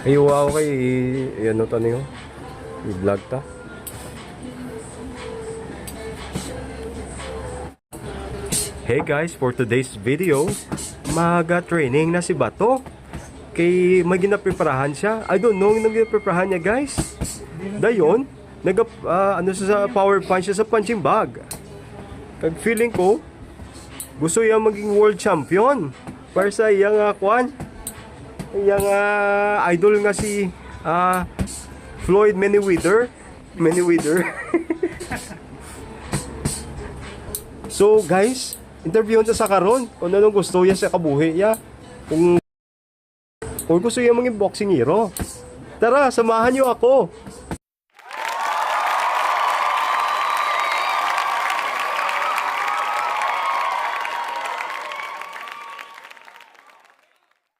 Ay, wow kay ano to niyo? I-vlog ta. Hey guys, for today's video, maga-training na si Bato. Kay may ginapreparahan siya. I don't know yung ginapreparahan niya, guys. Dayon, ano siya sa power punch siya sa punching bag. Kag feeling ko, gusto niya maging world champion. Para sa iyang kwan. Iyang idol nga si Floyd Mayweather. So guys, interviewon sa karon kung anong gusto niya sa kabuhi niya. Kung gusto niya maging boxing hero. Tara, samahan niyo ako.